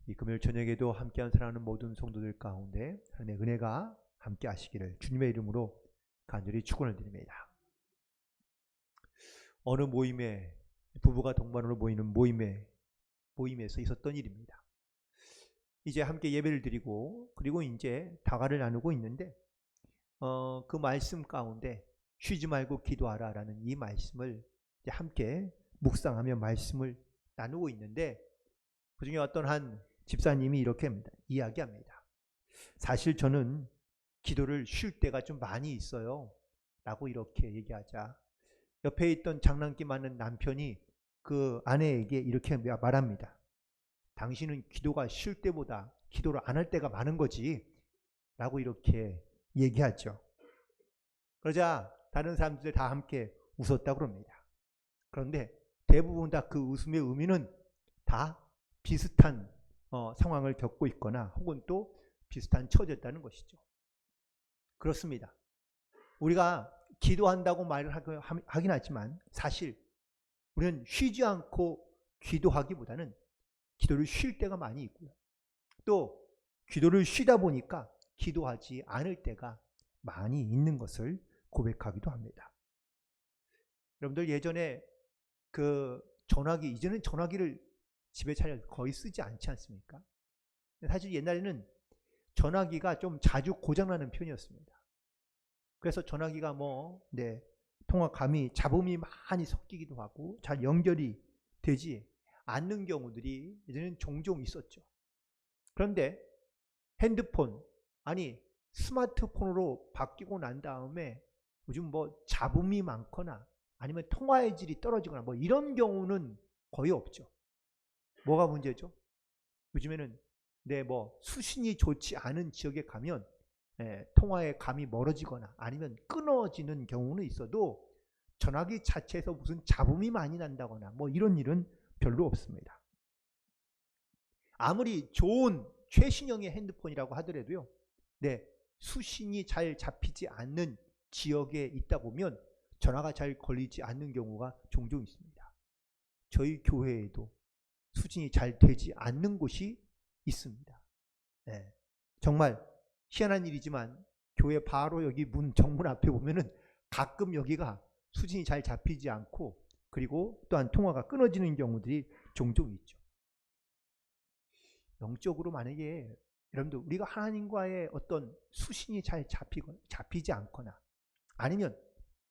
이 금요일 저녁에도 함께한 사랑하는 모든 성도들 가운데 하나님의 은혜가 함께 하시기를 주님의 이름으로 간절히 축원을 드립니다. 어느 모임에 부부가 동반으로 모이는 모임에서 있었던 일입니다. 이제 함께 예배를 드리고 그리고 이제 다과를 나누고 있는데 그 말씀 가운데 쉬지 말고 기도하라라는 이 말씀을 이제 함께 묵상하며 말씀을 나누고 있는데 그중에 어떤 한 집사님이 이렇게 이야기합니다. 사실 저는 기도를 쉴 때가 좀 많이 있어요 라고 이렇게 얘기하자 옆에 있던 장난기 많은 남편이 그 아내에게 이렇게 말합니다. 당신은 기도가 쉴 때보다 기도를 안 할 때가 많은 거지 라고 이렇게 얘기하죠. 그러자 다른 사람들 다 함께 웃었다고 합니다. 그런데 대부분 다 그 웃음의 의미는 다 비슷한 상황을 겪고 있거나 혹은 또 비슷한 처졌다는 것이죠. 그렇습니다. 우리가 기도한다고 말을 하긴 하지만 사실 우리는 쉬지 않고 기도하기보다는 기도를 쉴 때가 많이 있고요. 또 기도를 쉬다 보니까 기도하지 않을 때가 많이 있는 것을 고백하기도 합니다. 여러분들 예전에 그 전화기, 이제는 전화기를 집에 잘 거의 쓰지 않지 않습니까? 사실 옛날에는 전화기가 좀 자주 고장나는 편이었습니다. 그래서 전화기가 통화감이 잡음이 많이 섞이기도 하고 잘 연결이 되지 않는 경우들이 예전에는 종종 있었죠. 그런데 핸드폰, 스마트폰으로 바뀌고 난 다음에 요즘 잡음이 많거나 아니면 통화의 질이 떨어지거나 이런 경우는 거의 없죠. 뭐가 문제죠? 요즘에는 수신이 좋지 않은 지역에 가면 통화의 감이 멀어지거나 아니면 끊어지는 경우는 있어도 전화기 자체에서 무슨 잡음이 많이 난다거나 이런 일은 별로 없습니다. 아무리 좋은 최신형의 핸드폰이라고 하더라도요. 수신이 잘 잡히지 않는 지역에 있다 보면 전화가 잘 걸리지 않는 경우가 종종 있습니다. 저희 교회에도 수신이 잘 되지 않는 곳이 있습니다. 정말 희한한 일이지만 교회 바로 여기 정문 앞에 보면은 가끔 여기가 수신이 잘 잡히지 않고 그리고 또한 통화가 끊어지는 경우들이 종종 있죠. 영적으로 만약에 여러분들 우리가 하나님과의 어떤 수신이 잘 잡히지 않거나 아니면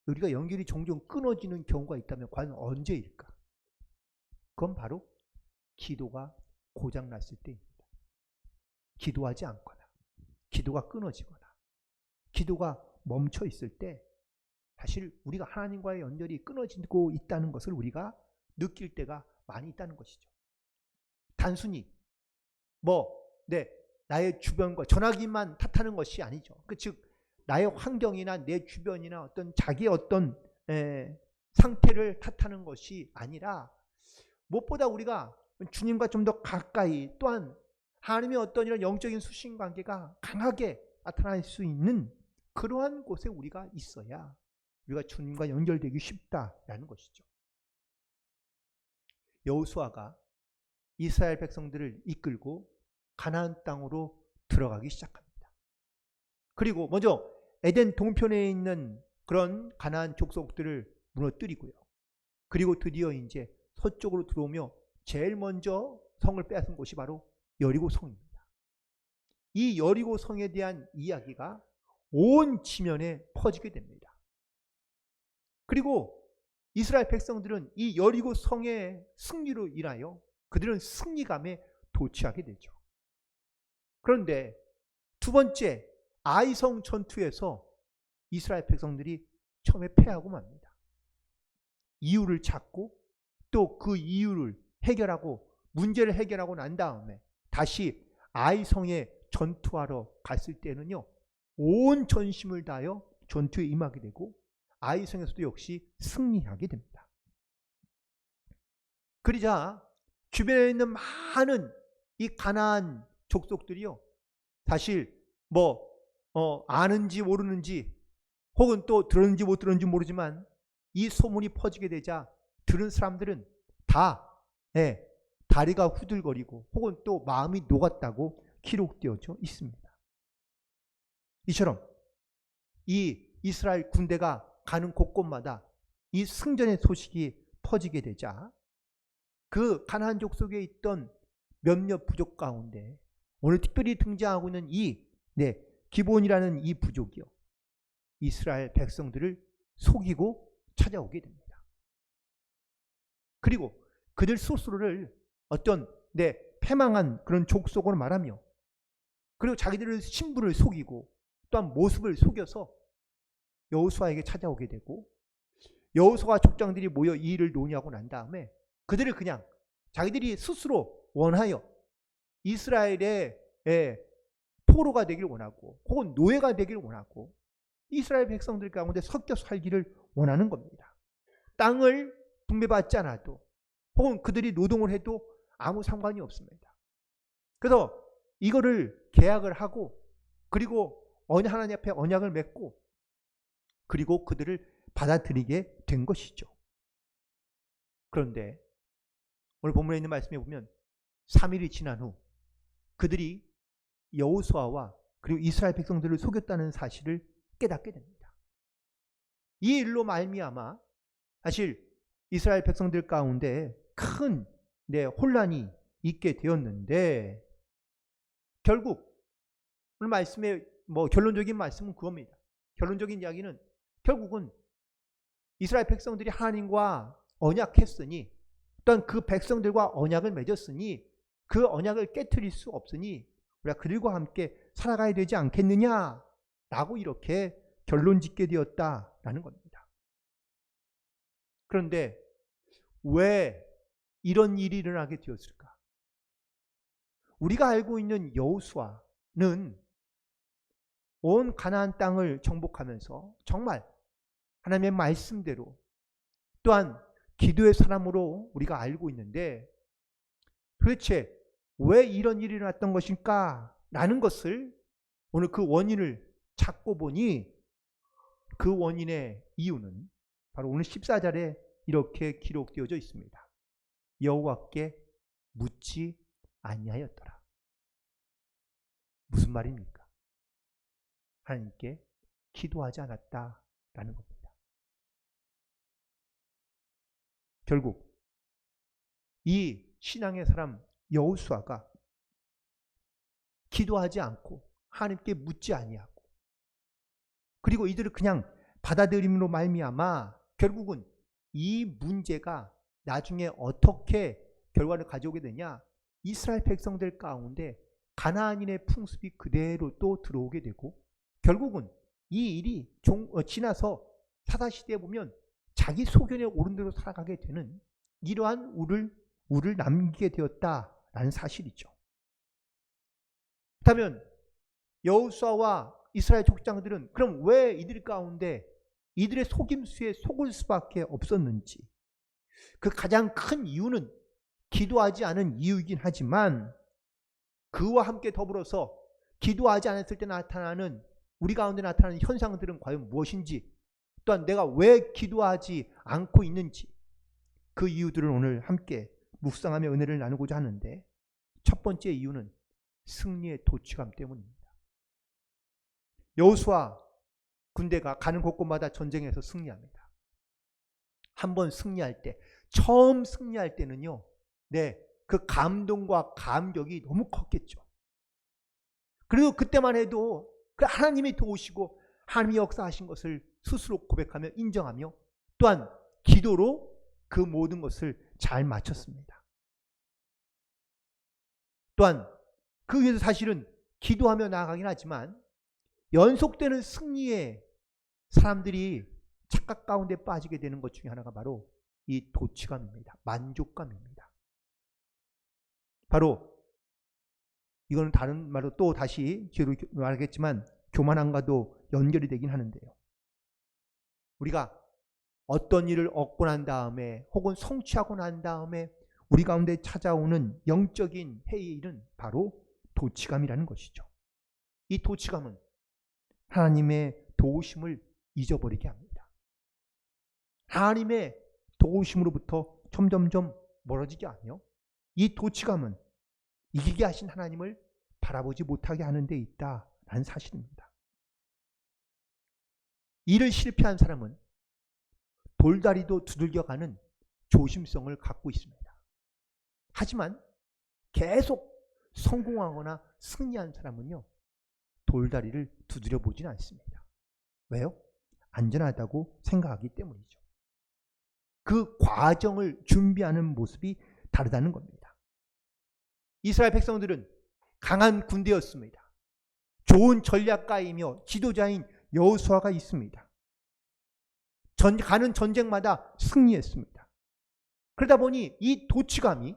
우리가 연결이 종종 끊어지는 경우가 있다면 과연 언제일까? 그건 바로 기도가 고장났을 때입니다. 기도하지 않거나 기도가 끊어지거나 기도가 멈춰 있을 때 사실 우리가 하나님과의 연결이 끊어지고 있다는 것을 우리가 느낄 때가 많이 있다는 것이죠. 단순히 나의 주변과 전화기만 탓하는 것이 아니죠. 즉 나의 환경이나 내 주변이나 어떤 자기의 어떤 상태를 탓하는 것이 아니라 무엇보다 우리가 주님과 좀 더 가까이 또한 하나님의 어떤 이런 영적인 수신 관계가 강하게 나타날 수 있는 그러한 곳에 우리가 있어야 우리가 주님과 연결되기 쉽다라는 것이죠. 여호수아가 이스라엘 백성들을 이끌고 가나안 땅으로 들어가기 시작합니다. 그리고 먼저 에덴 동편에 있는 그런 가나안 족속들을 무너뜨리고요. 그리고 드디어 이제 서쪽으로 들어오며 제일 먼저 성을 빼앗은 곳이 바로 여리고 성입니다. 이 여리고 성에 대한 이야기가 온 지면에 퍼지게 됩니다. 그리고 이스라엘 백성들은 이 여리고 성의 승리로 인하여 그들은 승리감에 도취하게 되죠. 그런데 두 번째 아이성 전투에서 이스라엘 백성들이 처음에 패하고 맙니다. 이유를 찾고 또 그 이유를 해결하고 문제를 해결하고 난 다음에 다시 아이성에 전투하러 갔을 때는요. 온 전심을 다하여 전투에 임하게 되고 아이성에서도 역시 승리하게 됩니다. 그러자 주변에 있는 많은 이 가나안 족속들이요. 사실 아는지 모르는지 혹은 또 들었는지 못 들었는지 모르지만 이 소문이 퍼지게 되자 들은 사람들은 다 다리가 후들거리고 혹은 또 마음이 녹았다고 기록되어져 있습니다. 이처럼 이 이스라엘 군대가 가는 곳곳마다 이 승전의 소식이 퍼지게 되자 그 가나안 족속에 있던 몇몇 부족 가운데 오늘 특별히 등장하고 있는 이 기브온이라는 이 부족이요, 이스라엘 백성들을 속이고 찾아오게 됩니다. 그리고 그들 스스로를 어떤 패망한 그런 족속으로 말하며, 그리고 자기들의 신분을 속이고 또한 모습을 속여서 여호수아에게 찾아오게 되고, 여호수아 족장들이 모여 이 일을 논의하고 난 다음에 그들을 그냥 자기들이 스스로 원하여 이스라엘의 포로가 되길 원하고 혹은 노예가 되길 원하고 이스라엘 백성들 가운데 섞여 살기를 원하는 겁니다. 땅을 분배받지 않아도 혹은 그들이 노동을 해도 아무 상관이 없습니다. 그래서 이거를 계약을 하고 그리고 하나님 앞에 언약을 맺고 그리고 그들을 받아들이게 된 것이죠. 그런데 오늘 본문에 있는 말씀에 보면 3일이 지난 후 그들이 여호수아와 그리고 이스라엘 백성들을 속였다는 사실을 깨닫게 됩니다. 이 일로 말미암아 사실 이스라엘 백성들 가운데 큰 혼란이 있게 되었는데, 결국 오늘 말씀의 결론적인 말씀은 그겁니다. 결론적인 이야기는 결국은 이스라엘 백성들이 하나님과 언약했으니, 또한 그 백성들과 언약을 맺었으니 그 언약을 깨트릴 수 없으니 우리가 그들과 함께 살아가야 되지 않겠느냐라고 이렇게 결론 짓게 되었다라는 겁니다. 그런데 왜 이런 일이 일어나게 되었을까? 우리가 알고 있는 여호수아는 온 가나안 땅을 정복하면서 정말 하나님의 말씀대로 또한 기도의 사람으로 우리가 알고 있는데, 도대체 왜 이런 일이 일어났던 것일까? 라는 것을 오늘 그 원인을 찾고 보니 그 원인의 이유는 바로 오늘 14절에 이렇게 기록되어져 있습니다. 여호와께 묻지 아니하였더라. 무슨 말입니까? 하나님께 기도하지 않았다라는 겁니다. 결국 이 신앙의 사람 여호수아가 기도하지 않고 하나님께 묻지 아니하고 그리고 이들을 그냥 받아들임으로 말미암아 결국은 이 문제가 나중에 어떻게 결과를 가져오게 되냐, 이스라엘 백성들 가운데 가나안인의 풍습이 그대로 또 들어오게 되고, 결국은 이 일이 지나서 사사시대에 보면 자기 소견에 오른 대로 살아가게 되는 이러한 우를 남기게 되었다라는 사실이죠. 그렇다면 여호수아와 이스라엘 족장들은 그럼 왜 이들 가운데 이들의 속임수에 속을 수밖에 없었는지, 그 가장 큰 이유는 기도하지 않은 이유이긴 하지만 그와 함께 더불어서 기도하지 않았을 때 나타나는 우리 가운데 나타나는 현상들은 과연 무엇인지, 또한 내가 왜 기도하지 않고 있는지, 그 이유들을 오늘 함께 묵상하며 은혜를 나누고자 하는데, 첫 번째 이유는 승리의 도취감 때문입니다. 여호수아 군대가 가는 곳곳마다 전쟁에서 승리합니다. 한번 승리할 때, 처음 승리할 때는요, 그 감동과 감격이 너무 컸겠죠. 그리고 그때만 해도 그 하나님이 도우시고 하나님이 역사하신 것을 스스로 고백하며 인정하며 또한 기도로 그 모든 것을 잘 마쳤습니다. 또한 그 위해서 사실은 기도하며 나아가긴 하지만 연속되는 승리에 사람들이 착각 가운데 빠지게 되는 것 중에 하나가 바로 이 도취감입니다. 만족감입니다. 바로 이거는 다른 말로 또 다시 뒤로 말하겠지만 교만함과도 연결이 되긴 하는데요. 우리가 어떤 일을 얻고 난 다음에 혹은 성취하고 난 다음에 우리 가운데 찾아오는 영적인 해일은 바로 도취감이라는 것이죠. 이 도취감은 하나님의 도우심을 잊어버리게 합니다. 하나님의 도우심으로부터 점점점 멀어지게 하며 이 도취감은 이기게 하신 하나님을 바라보지 못하게 하는 데 있다라는 사실입니다. 이를 실패한 사람은 돌다리도 두들겨가는 조심성을 갖고 있습니다. 하지만 계속 성공하거나 승리한 사람은요, 돌다리를 두드려 보진 않습니다. 왜요? 안전하다고 생각하기 때문이죠. 그 과정을 준비하는 모습이 다르다는 겁니다. 이스라엘 백성들은 강한 군대였습니다. 좋은 전략가이며 지도자인 여호수아가 있습니다. 가는 전쟁마다 승리했습니다. 그러다 보니 이 도취감이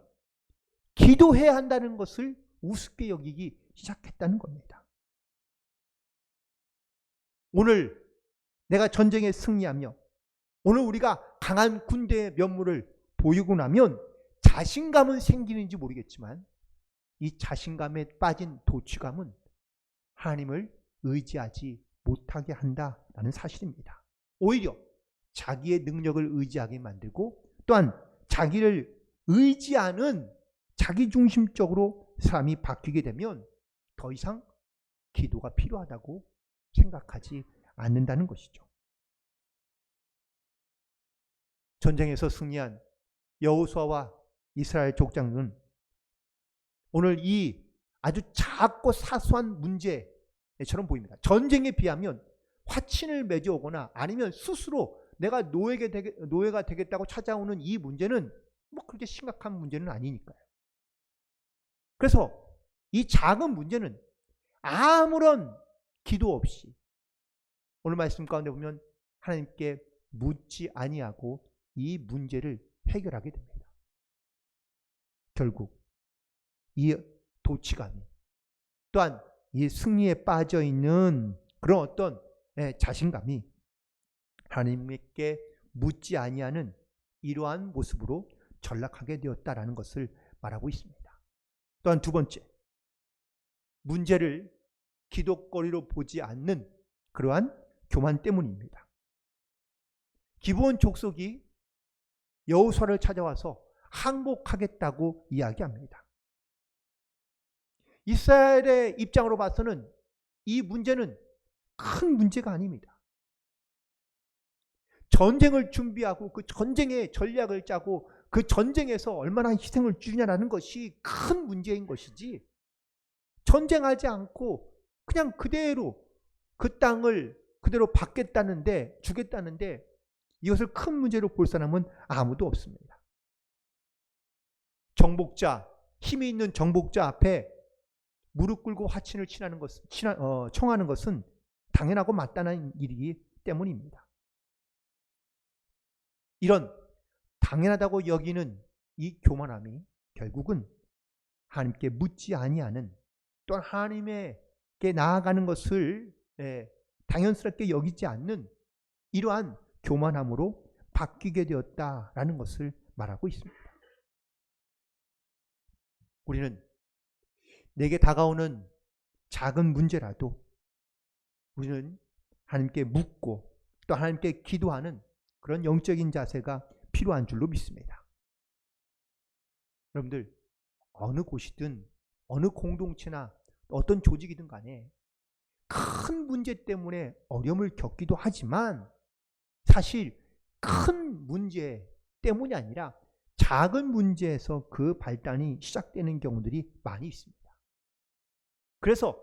기도해야 한다는 것을 우습게 여기기 시작했다는 겁니다. 오늘 내가 전쟁에 승리하며 오늘 우리가 강한 군대의 면모를 보이고 나면 자신감은 생기는지 모르겠지만 이 자신감에 빠진 도취감은 하나님을 의지하지 못하게 한다라는 사실입니다. 오히려 자기의 능력을 의지하게 만들고 또한 자기를 의지하는 자기중심적으로 사람이 바뀌게 되면 더 이상 기도가 필요하다고 생각하지 않는다는 것이죠. 전쟁에서 승리한 여호수아와 이스라엘 족장은 오늘 이 아주 작고 사소한 문제처럼 보입니다. 전쟁에 비하면 화친을 맺어오거나 아니면 스스로 내가 노예가 되겠다고 찾아오는 이 문제는 뭐 그렇게 심각한 문제는 아니니까요. 그래서 이 작은 문제는 아무런 기도 없이 오늘 말씀 가운데 보면 하나님께 묻지 아니하고 이 문제를 해결하게 됩니다. 결국 이 도취감이 또한 이 승리에 빠져 있는 그런 어떤 자신감이 하나님께 묻지 아니하는 이러한 모습으로 전락하게 되었다라는 것을 말하고 있습니다. 또한 두 번째, 문제를 기도거리로 보지 않는 그러한 교만 때문입니다. 기브온 족속이 여호수아를 찾아와서 항복하겠다고 이야기합니다. 이스라엘의 입장으로 봐서는 이 문제는 큰 문제가 아닙니다. 전쟁을 준비하고 그 전쟁의 전략을 짜고 그 전쟁에서 얼마나 희생을 주냐라는 것이 큰 문제인 것이지, 전쟁하지 않고 그냥 그대로 그 땅을 그대로 받겠다는데, 주겠다는데 이것을 큰 문제로 볼 사람은 아무도 없습니다. 정복자, 힘이 있는 정복자 앞에 무릎 꿇고 화친을 청하는 것은 당연하고 마땅한 일이기 때문입니다. 이런 당연하다고 여기는 이 교만함이 결국은 하나님께 묻지 아니하는, 또한 하나님에게 나아가는 것을 당연스럽게 여기지 않는 이러한 교만함으로 바뀌게 되었다라는 것을 말하고 있습니다. 우리는 내게 다가오는 작은 문제라도 우리는 하나님께 묻고 또 하나님께 기도하는 그런 영적인 자세가 필요한 줄로 믿습니다. 여러분들, 어느 곳이든 어느 공동체나 어떤 조직이든 간에 큰 문제 때문에 어려움을 겪기도 하지만 사실 큰 문제 때문이 아니라 작은 문제에서 그 발단이 시작되는 경우들이 많이 있습니다. 그래서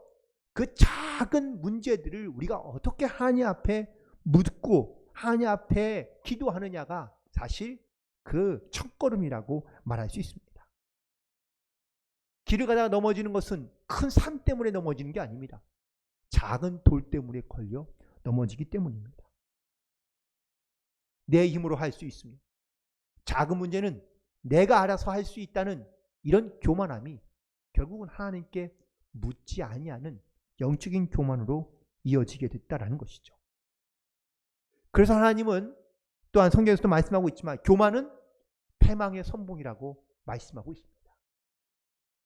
그 작은 문제들을 우리가 어떻게 하나님 앞에 묻고 하나님 앞에 기도하느냐가 사실 그 첫걸음이라고 말할 수 있습니다. 길을 가다가 넘어지는 것은 큰 산 때문에 넘어지는 게 아닙니다. 작은 돌 때문에 걸려 넘어지기 때문입니다. 내 힘으로 할 수 있습니다. 작은 문제는 내가 알아서 할 수 있다는 이런 교만함이 결국은 하나님께 묻지 아니하는 영적인 교만으로 이어지게 됐다라는 것이죠. 그래서 하나님은 또한 성경에서도 말씀하고 있지만 교만은 패망의 선봉이라고 말씀하고 있습니다.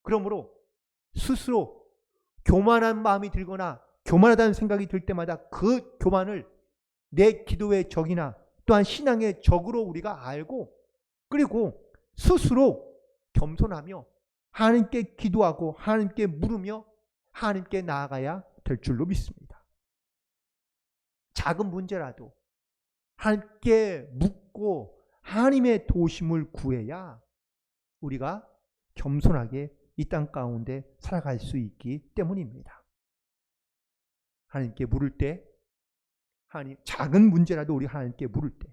그러므로 스스로 교만한 마음이 들거나 교만하다는 생각이 들 때마다 그 교만을 내 기도의 적이나 또한 신앙의 적으로 우리가 알고, 그리고 스스로 겸손하며 하나님께 기도하고 하나님께 물으며 하나님께 나아가야 될 줄로 믿습니다. 작은 문제라도 하나님께 묻고 하나님의 도우심을 구해야 우리가 겸손하게 이 땅 가운데 살아갈 수 있기 때문입니다. 하나님께 물을 때, 작은 문제라도 우리 하나님께 물을 때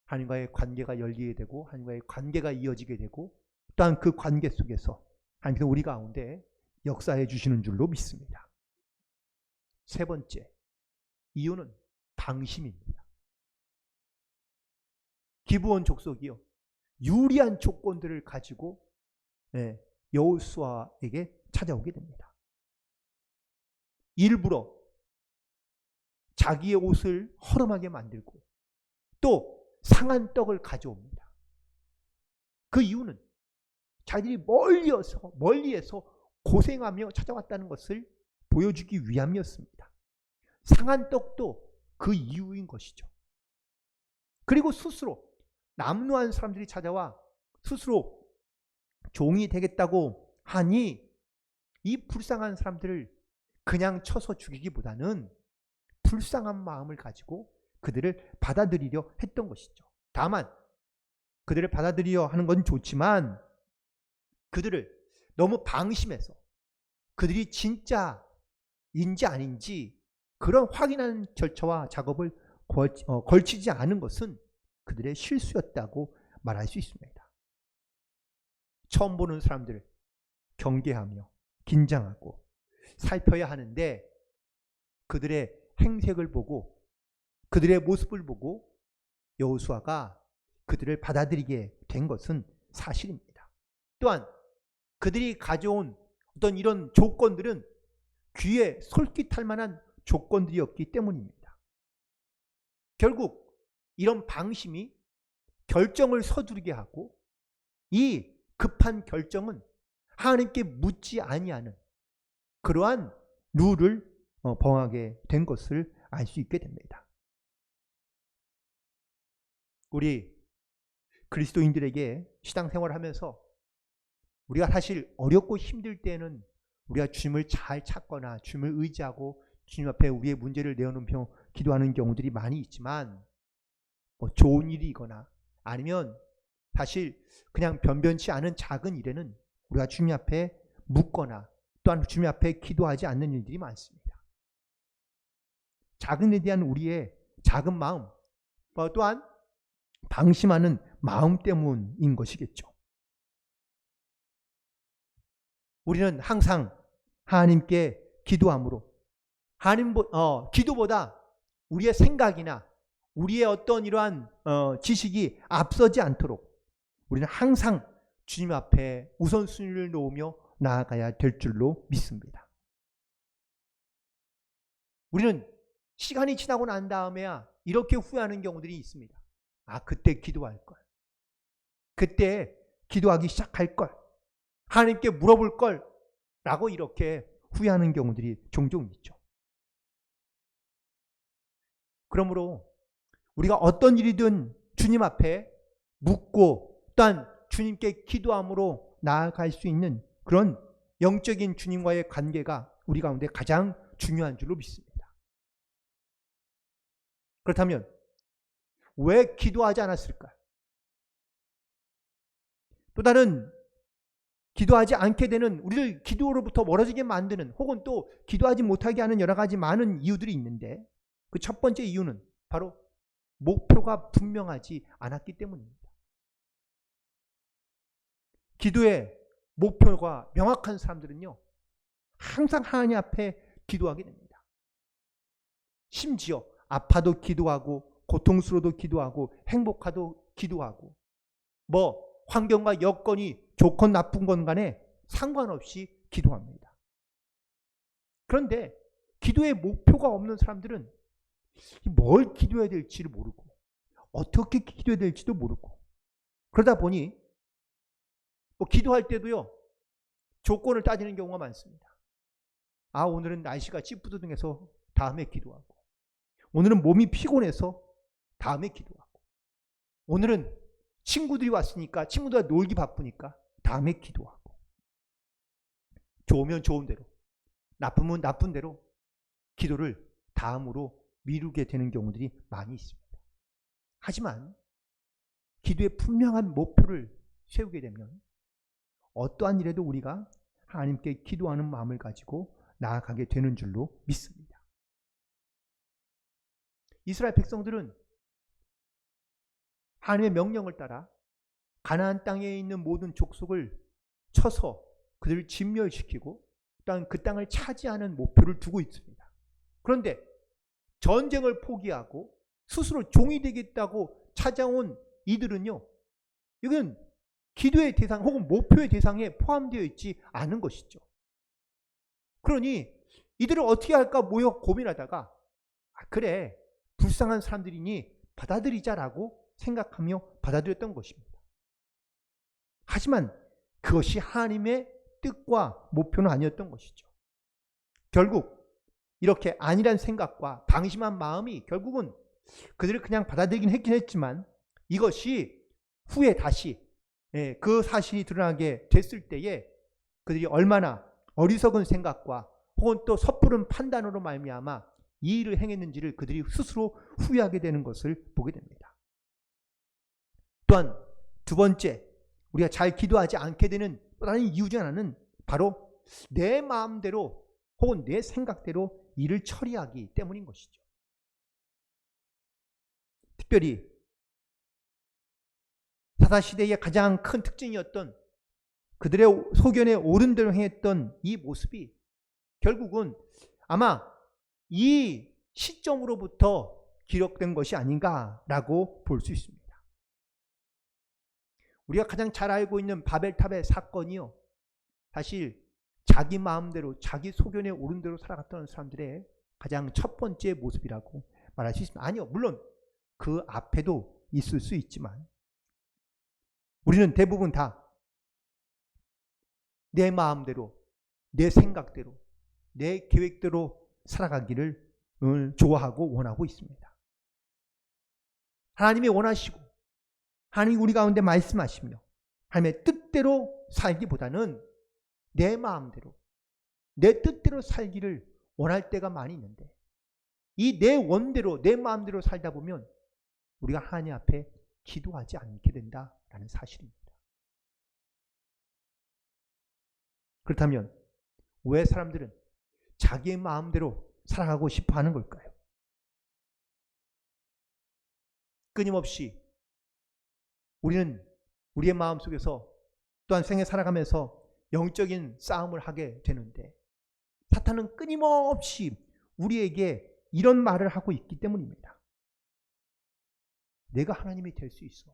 하나님과의 관계가 열리게 되고 하나님과의 관계가 이어지게 되고 또한 그 관계 속에서 하나님께서 우리 가운데 역사해 주시는 줄로 믿습니다. 세 번째 이유는 방심입니다. 기브온 족속이요, 유리한 조건들을 가지고 여호수아에게 찾아오게 됩니다. 일부러 자기의 옷을 허름하게 만들고 또 상한 떡을 가져옵니다. 그 이유는 자기들이 멀리에서 고생하며 찾아왔다는 것을 보여주기 위함이었습니다. 상한 떡도 그 이유인 것이죠. 그리고 스스로 남루한 사람들이 찾아와 스스로 종이 되겠다고 하니 이 불쌍한 사람들을 그냥 쳐서 죽이기보다는 불쌍한 마음을 가지고 그들을 받아들이려 했던 것이죠. 다만 그들을 받아들이려 하는 건 좋지만 그들을 너무 방심해서 그들이 진짜인지 아닌지 그런 확인하는 절차와 작업을 걸치지 않은 것은 그들의 실수였다고 말할 수 있습니다. 처음 보는 사람들을 경계하며 긴장하고 살펴야 하는데 그들의 행색을 보고 그들의 모습을 보고 여호수아가 그들을 받아들이게 된 것은 사실입니다. 또한 그들이 가져온 어떤 이런 조건들은 귀에 솔깃할 만한 조건들이었기 때문입니다. 결국 이런 방심이 결정을 서두르게 하고 이 급한 결정은 하나님께 묻지 아니하는 그러한 룰을 범하게 된 것을 알 수 있게 됩니다. 우리 그리스도인들에게 신앙생활을 하면서 우리가 사실 어렵고 힘들 때는 우리가 주님을 잘 찾거나 주님을 의지하고 주님 앞에 우리의 문제를 내어놓으며 기도하는 경우들이 많이 있지만 좋은 일이거나 아니면 사실 그냥 변변치 않은 작은 일에는 우리가 주님 앞에 묻거나 또한 주님 앞에 기도하지 않는 일들이 많습니다. 작은 일에 대한 우리의 작은 마음 또한 방심하는 마음 때문인 것이겠죠. 우리는 항상 하나님께 기도함으로 기도보다 우리의 생각이나 우리의 어떤 이러한 지식이 앞서지 않도록 우리는 항상 주님 앞에 우선순위를 놓으며 나아가야 될 줄로 믿습니다. 우리는 시간이 지나고 난 다음에야 이렇게 후회하는 경우들이 있습니다. 그때 기도할 걸. 그때 기도하기 시작할 걸. 하나님께 물어볼 걸. 라고 이렇게 후회하는 경우들이 종종 있죠. 그러므로 우리가 어떤 일이든 주님 앞에 묻고 또한 주님께 기도함으로 나아갈 수 있는 그런 영적인 주님과의 관계가 우리 가운데 가장 중요한 줄로 믿습니다. 그렇다면 왜 기도하지 않았을까? 또 다른 기도하지 않게 되는 우리를 기도로부터 멀어지게 만드는 혹은 또 기도하지 못하게 하는 여러 가지 많은 이유들이 있는데 그 첫 번째 이유는 바로 목표가 분명하지 않았기 때문입니다. 기도의 목표가 명확한 사람들은요 항상 하나님 앞에 기도하게 됩니다. 심지어 아파도 기도하고 고통스러워도 기도하고 행복하도 기도하고 환경과 여건이 좋건 나쁜 건 간에 상관없이 기도합니다. 그런데 기도의 목표가 없는 사람들은 뭘 기도해야 될지를 모르고 어떻게 기도해야 될지도 모르고 그러다 보니 기도할 때도요 조건을 따지는 경우가 많습니다. 오늘은 날씨가 찌뿌드둥해서 다음에 기도하고 오늘은 몸이 피곤해서 다음에 기도하고 오늘은 친구들이 왔으니까 친구들과 놀기 바쁘니까 다음에 기도하고, 좋으면 좋은 대로, 나쁘면 나쁜 대로 기도를 다음으로 미루게 되는 경우들이 많이 있습니다. 하지만 기도의 분명한 목표를 세우게 되면 어떠한 일에도 우리가 하나님께 기도하는 마음을 가지고 나아가게 되는 줄로 믿습니다. 이스라엘 백성들은 하나님의 명령을 따라 가나안 땅에 있는 모든 족속을 쳐서 그들을 진멸시키고 또한 그 땅을 차지하는 목표를 두고 있습니다. 그런데 전쟁을 포기하고 스스로 종이 되겠다고 찾아온 이들은요, 이건 기도의 대상 혹은 목표의 대상에 포함되어 있지 않은 것이죠. 그러니 이들을 어떻게 할까 모여 고민하다가 그래, 불쌍한 사람들이니 받아들이자라고 생각하며 받아들였던 것입니다. 하지만 그것이 하나님의 뜻과 목표는 아니었던 것이죠. 결국 이렇게 아니란 생각과 방심한 마음이 결국은 그들을 그냥 받아들이긴 했지만 이것이 후에 다시 그 사실이 드러나게 됐을 때에 그들이 얼마나 어리석은 생각과 혹은 또 섣부른 판단으로 말미암아 이 일을 행했는지를 그들이 스스로 후회하게 되는 것을 보게 됩니다. 또한 두 번째, 우리가 잘 기도하지 않게 되는 또 다른 이유 중 하나는 바로 내 마음대로 혹은 내 생각대로 일을 처리하기 때문인 것이죠. 특별히 사사시대의 가장 큰 특징이었던 그들의 소견에 옳은 대로 행했던 이 모습이 결국은 아마 이 시점으로부터 기록된 것이 아닌가라고 볼 수 있습니다. 우리가 가장 잘 알고 있는 바벨탑의 사건이요, 사실 자기 마음대로 자기 소견에 옳은 대로 살아갔던 사람들의 가장 첫 번째 모습이라고 말할 수 있습니다. 아니요, 물론 그 앞에도 있을 수 있지만 우리는 대부분 다 내 마음대로, 내 생각대로, 내 계획대로 살아가기를 좋아하고 원하고 있습니다. 하나님이 원하시고 하나님이 우리 가운데 말씀하시며 하나님의 뜻대로 살기보다는 내 마음대로, 내 뜻대로 살기를 원할 때가 많이 있는데 이 내 원대로, 내 마음대로 살다 보면 우리가 하나님 앞에 기도하지 않게 된다라는 사실입니다. 그렇다면 왜 사람들은 자기의 마음대로 살아가고 싶어 하는 걸까요? 끊임없이 우리는 우리의 마음속에서 또한 생에 살아가면서 영적인 싸움을 하게 되는데 사탄은 끊임없이 우리에게 이런 말을 하고 있기 때문입니다. 내가 하나님이 될 수 있어.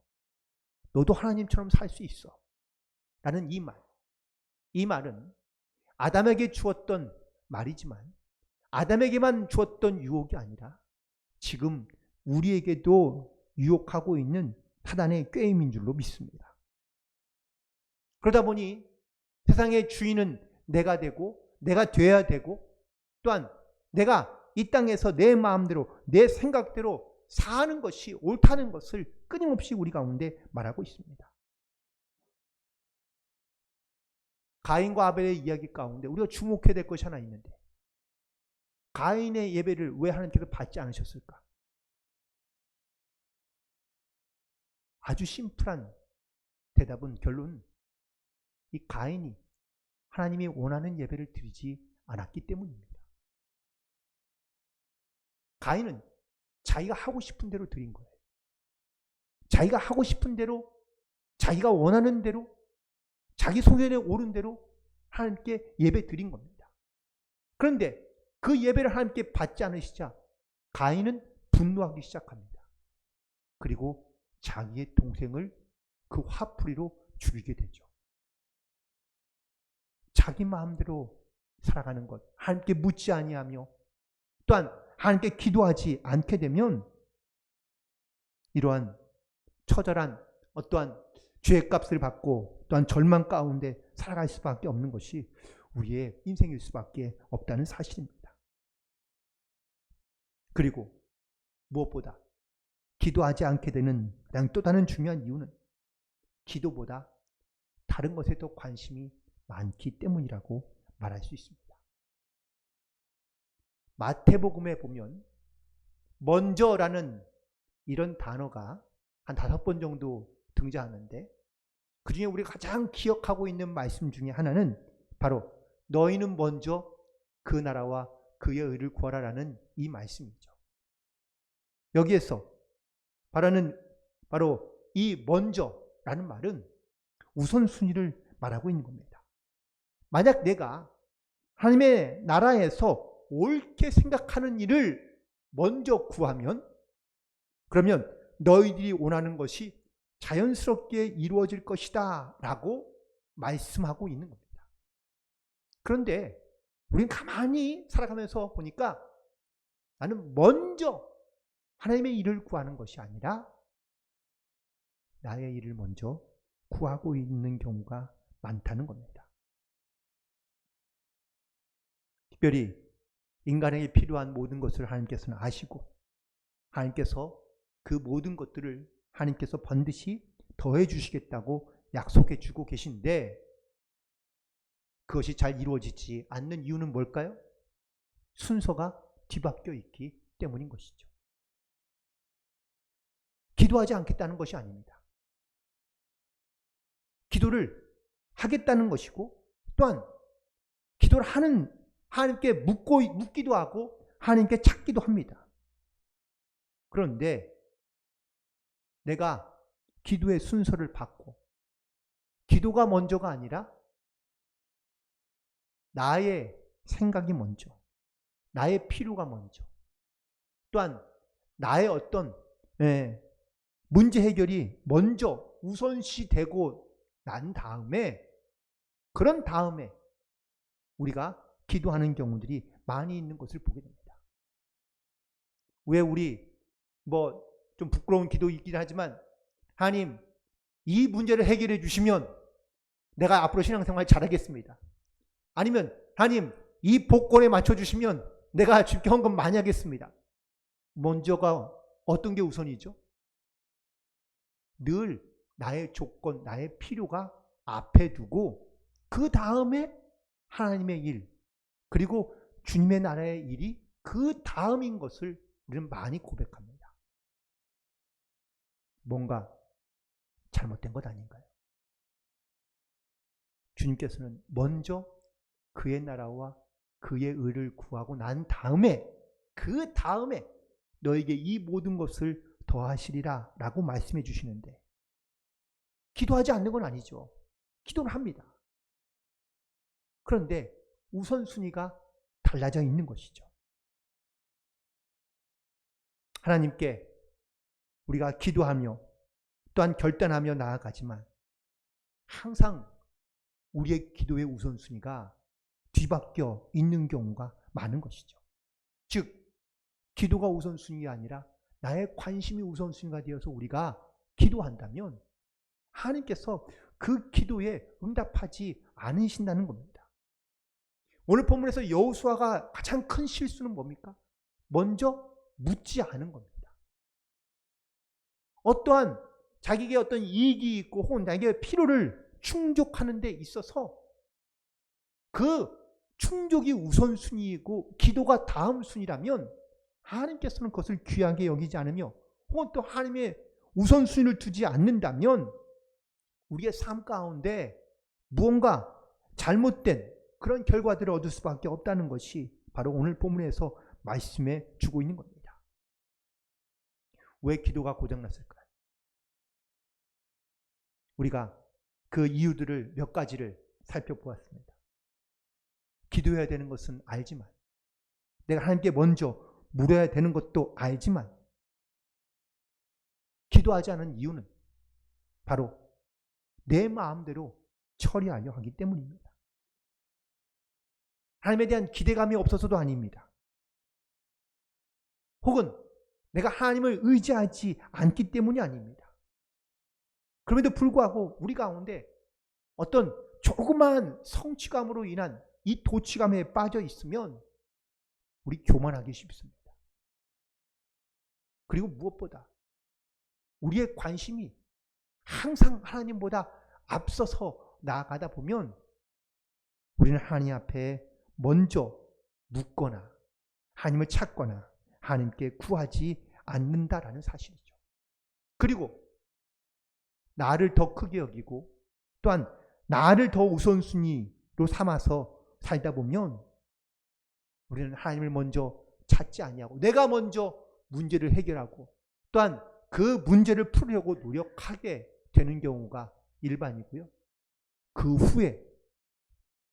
너도 하나님처럼 살 수 있어. 라는 이 말. 이 말은 아담에게 주었던 말이지만 아담에게만 주었던 유혹이 아니라 지금 우리에게도 유혹하고 있는 사단의 꾀임인 줄로 믿습니다. 그러다 보니 세상의 주인은 내가 되고 내가 돼야 되고 또한 내가 이 땅에서 내 마음대로 내 생각대로 사는 것이 옳다는 것을 끊임없이 우리 가운데 말하고 있습니다. 가인과 아벨의 이야기 가운데 우리가 주목해야 될 것이 하나 있는데 가인의 예배를 왜 하나님께서 받지 않으셨을까? 아주 심플한 대답은 결론, 이 가인이 하나님이 원하는 예배를 드리지 않았기 때문입니다. 가인은 자기가 하고 싶은 대로 드린 거예요. 자기가 하고 싶은 대로, 자기가 원하는 대로, 자기 소견에 옳은 대로 하나님께 예배 드린 겁니다. 그런데 그 예배를 하나님께 받지 않으시자 가인은 분노하기 시작합니다. 그리고 자기의 동생을 그 화풀이로 죽이게 되죠. 자기 마음대로 살아가는 것, 하나님께 묻지 아니하며 또한 하나님께 기도하지 않게 되면 이러한 처절한 어떠한 죄값을 받고 또한 절망 가운데 살아갈 수밖에 없는 것이 우리의 인생일 수밖에 없다는 사실입니다. 그리고 무엇보다 기도하지 않게 되는 가장 또 다른 중요한 이유는 기도보다 다른 것에 더 관심이 많기 때문이라고 말할 수 있습니다. 마태복음에 보면 먼저라는 이런 단어가 한 5번 정도 등장하는데 그 중에 우리가 가장 기억하고 있는 말씀 중에 하나는 바로 너희는 먼저 그 나라와 그의 의를 구하라라는 이 말씀이죠. 여기에서 바로 이 먼저라는 말은 우선순위를 말하고 있는 겁니다. 만약 내가 하나님의 나라에서 옳게 생각하는 일을 먼저 구하면 그러면 너희들이 원하는 것이 자연스럽게 이루어질 것이다 라고 말씀하고 있는 겁니다. 그런데 우리는 가만히 살아가면서 보니까 나는 먼저 하나님의 일을 구하는 것이 아니라 나의 일을 먼저 구하고 있는 경우가 많다는 겁니다. 특별히 인간에게 필요한 모든 것을 하나님께서는 아시고 하나님께서 그 모든 것들을 하나님께서 반드시 더해 주시겠다고 약속해 주고 계신데 그것이 잘 이루어지지 않는 이유는 뭘까요? 순서가 뒤바뀌어 있기 때문인 것이죠. 기도하지 않겠다는 것이 아닙니다. 기도를 하겠다는 것이고 또한 기도를 하나님께 묻기도 하고 하나님께 찾기도 합니다. 그런데 내가 기도의 순서를 바꿔 기도가 먼저가 아니라 나의 생각이 먼저, 나의 필요가 먼저, 또한 나의 어떤 문제 해결이 먼저 우선시 되고 난 다음에 그런 다음에 우리가 기도하는 경우들이 많이 있는 것을 보게 됩니다. 왜 우리 좀 부끄러운 기도이긴 하지만 하나님 이 문제를 해결해 주시면 내가 앞으로 신앙생활 잘하겠습니다. 아니면 하나님 이 복권에 맞춰주시면 내가 주께 헌금 많이 하겠습니다. 먼저가 어떤 게 우선이죠? 늘 나의 조건, 나의 필요가 앞에 두고 그 다음에 하나님의 일 그리고 주님의 나라의 일이 그 다음인 것을 우리는 많이 고백합니다. 뭔가 잘못된 것 아닌가요? 주님께서는 먼저 그의 나라와 그의 의를 구하고 난 다음에 그 다음에 너에게 이 모든 것을 더하시리라 라고 말씀해 주시는데 기도하지 않는 건 아니죠. 기도를 합니다. 그런데 우선순위가 달라져 있는 것이죠. 하나님께 우리가 기도하며 또한 결단하며 나아가지만 항상 우리의 기도의 우선순위가 뒤바뀌어 있는 경우가 많은 것이죠. 즉 기도가 우선순위가 아니라 나의 관심이 우선순위가 되어서 우리가 기도한다면 하나님께서 그 기도에 응답하지 않으신다는 겁니다. 오늘 본문에서 여호수아가 가장 큰 실수는 뭡니까? 먼저 묻지 않은 겁니다. 어떠한 자기에게 어떤 이익이 있고 혹은 자기의 필요를 충족하는 데 있어서 그 충족이 우선순위이고 기도가 다음 순위라면 하나님께서는 그것을 귀하게 여기지 않으며 혹은 또 하나님의 우선순위를 두지 않는다면 우리의 삶 가운데 무언가 잘못된 그런 결과들을 얻을 수밖에 없다는 것이 바로 오늘 본문에서 말씀해 주고 있는 겁니다. 왜 기도가 고장났을까요? 우리가 그 이유들을 몇 가지를 살펴보았습니다. 기도해야 되는 것은 알지만 내가 하나님께 먼저 물어야 되는 것도 알지만 기도하지 않은 이유는 바로 내 마음대로 처리하려 하기 때문입니다. 하나님에 대한 기대감이 없어서도 아닙니다. 혹은 내가 하나님을 의지하지 않기 때문이 아닙니다. 그럼에도 불구하고 우리 가운데 어떤 조그마한 성취감으로 인한 이 도취감에 빠져 있으면 우리 교만하기 쉽습니다. 그리고 무엇보다 우리의 관심이 항상 하나님보다 앞서서 나아가다 보면 우리는 하나님 앞에 먼저 묻거나 하나님을 찾거나 하나님께 구하지 않는다라는 사실이죠. 그리고 나를 더 크게 여기고 또한 나를 더 우선순위로 삼아서 살다 보면 우리는 하나님을 먼저 찾지 아니하고 내가 먼저 문제를 해결하고 또한 그 문제를 풀려고 노력하게 되는 경우가 일반이고요. 그 후에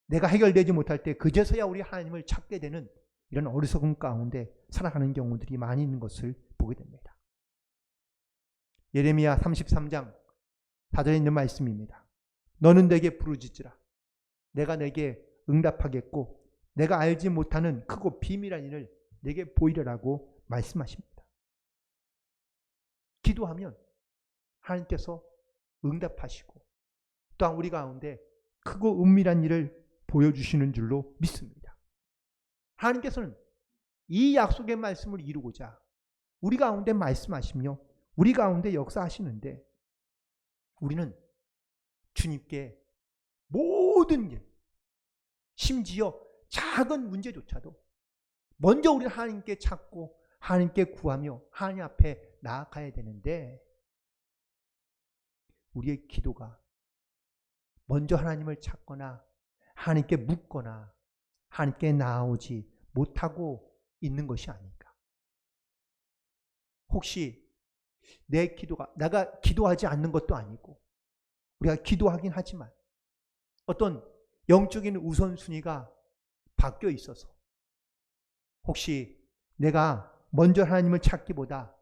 내가 해결되지 못할 때 그제서야 우리 하나님을 찾게 되는 이런 어리석음 가운데 살아가는 경우들이 많이 있는 것을 보게 됩니다. 예레미야 33장 4절에 있는 말씀입니다. 너는 내게 부르짖으라. 내가 내게 응답하겠고 내가 알지 못하는 크고 비밀한 일을 내게 보이려라고 말씀하십니다. 기도하면 하나님께서 응답하시고 또한 우리 가운데 크고 은밀한 일을 보여주시는 줄로 믿습니다. 하나님께서는 이 약속의 말씀을 이루고자 우리 가운데 말씀하시며 우리 가운데 역사하시는데 우리는 주님께 모든 일, 심지어 작은 문제조차도 먼저 우리는 하나님께 찾고 하나님께 구하며 하나님 앞에 나아가야 되는데 우리의 기도가 먼저 하나님을 찾거나 하나님께 묻거나 하나님께 나아오지 못하고 있는 것이 아닌가. 혹시 내 기도가 내가 기도하지 않는 것도 아니고 우리가 기도하긴 하지만 어떤 영적인 우선순위가 바뀌어 있어서 혹시 내가 먼저 하나님을 찾기보다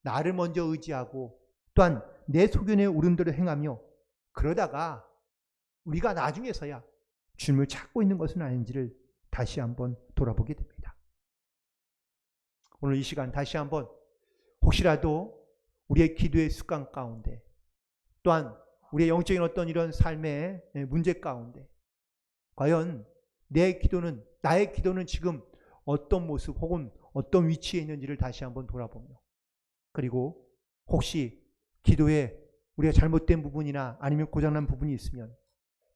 나를 먼저 의지하고 또한 내 소견에 오른 대로 행하며 그러다가 우리가 나중에서야 주님을 찾고 있는 것은 아닌지를 다시 한번 돌아보게 됩니다. 오늘 이 시간 다시 한번 혹시라도 우리의 기도의 습관 가운데 또한 우리의 영적인 어떤 이런 삶의 문제 가운데 과연 내 기도는 나의 기도는 지금 어떤 모습 혹은 어떤 위치에 있는지를 다시 한번 돌아보며 그리고 혹시 기도에 우리가 잘못된 부분이나 아니면 고장난 부분이 있으면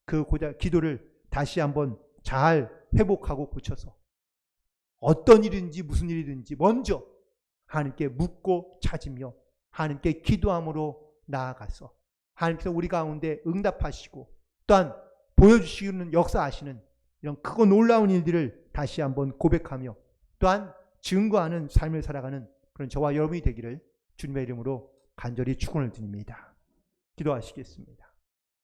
그 기도를 다시 한번 잘 회복하고 고쳐서 어떤 일인지 무슨 일이든지 먼저 하나님께 묻고 찾으며 하나님께 기도함으로 나아가서 하나님께서 우리 가운데 응답하시고 또한 보여주시는 역사하시는 이런 크고 놀라운 일들을 다시 한번 고백하며 또한 증거하는 삶을 살아가는 그런 저와 여러분이 되기를 주님의 이름으로 간절히 축원을 드립니다. 기도하시겠습니다.